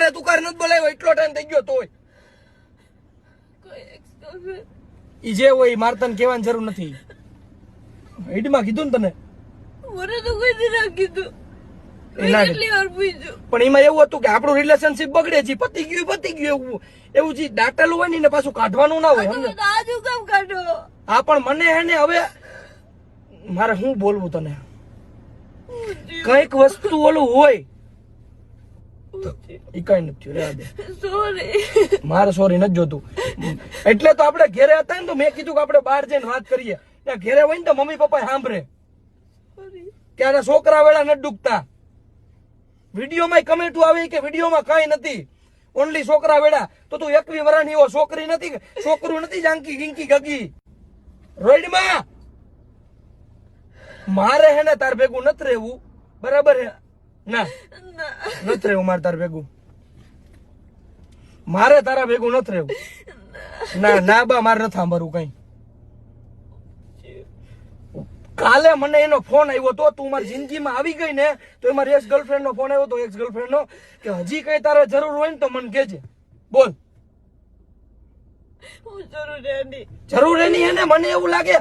કાલે તુકાર નથી બોલાવ્યો એટલો ટાઈમ થઈ ગયો તોય ઈ જે હોય ઈ મારતન કહેવાની જરૂર નથી ઈડમાં કીધું ને તને મને તો કોઈ દી ના કીધું કેટલી વાર પૂછ્યું પણ એમાં એવું હતું કે આપણું રિલેશનશિપ બગડે છે પતી ગયું એવું જે દાટેલું હોય ને પાછું કાઢવાનું ના હોય સમજે આજુ કામ કાઢો હા પણ મને હે ને હવે મારે શું બોલવું તને કઈક વસ્તુ ઓલું હોય ઈ કઈ નથી રહેવા દે સોરી મારે સોરી નથી જોતું એટલે તો આપણે ઘેરે હતા ને તો મેં કીધું કે આપણે બહાર જઈને વાત કરીએ ત્યાં ઘેરે હોય ને તો મમ્મી પપ્પા સાંભળે કે આના છોકરા વેળા નથી ડૂબતા વિડીયોમાં કમેન્ટો આવી કે વિડીયોમાં કઈ નથી ઓનલી છોકરા વેડા તો તું 21 વર્ષની એવો છોકરી નથી છોકરું નથી જાંકી ગીંકી ગગી રોઈડમાં મારે હે ને તાર ભેગું નથી રહેવું બરાબર હે ના નથી રહેવું મારે તાર ભેગું મારે તારા ભેગું નથી રહેવું ના ના બા મારે નથી સાંભળવું કઈ કાલે મને એનો ફોન આવ્યો તો તું મારી જિંદગીમાં આવી ગઈ ને તો એ મારી એક્સ ગર્લફ્રેન્ડ નો ફોન આવ્યો તો એક્સ ગર્લફ્રેન્ડ નો કે હજી કઈ તારે જરૂર હોય ને તો મને કહેજે બોલ હું જરૂર એની જરૂર એની હે ને મને એવું લાગે